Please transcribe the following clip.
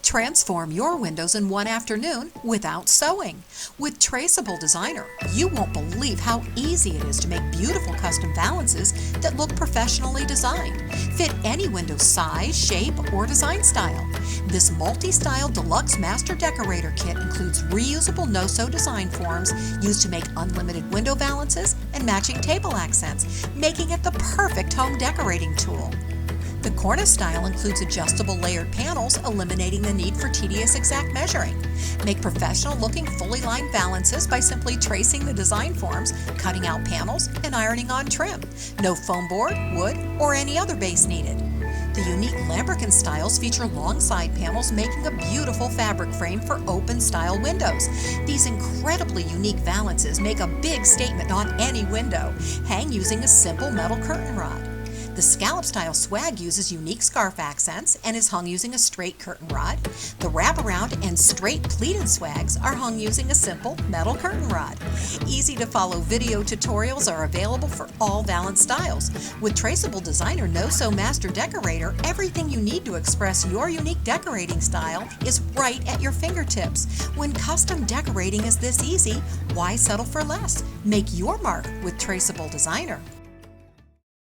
Transform your windows in one afternoon without sewing. With Traceable Designer, you won't believe how easy it is to make beautiful custom valances that look professionally designed, fit any window size, shape, or design style. This multi-style Deluxe Master Decorator Kit includes reusable no-sew design forms used to make unlimited window valances and matching table accents, making it the perfect home decorating tool. The cornice style includes adjustable layered panels, eliminating the need for tedious exact measuring. Make professional-looking fully lined valances by simply tracing the design forms, cutting out panels, and ironing on trim. No foam board, wood, or any other base needed. The unique lambrequin styles feature long side panels, making a beautiful fabric frame for open-style windows. These incredibly unique valances make a big statement on any window. Hang using a simple metal curtain rod. The scallop-style swag uses unique scarf accents and is hung using a straight curtain rod. The wraparound and straight pleated swags are hung using a simple metal curtain rod. Easy-to-follow video tutorials are available for all valance styles. With Traceable Designer No-Sew Master Decorator, everything you need to express your unique decorating style is right at your fingertips. When custom decorating is this easy, why settle for less? Make your mark with Traceable Designer.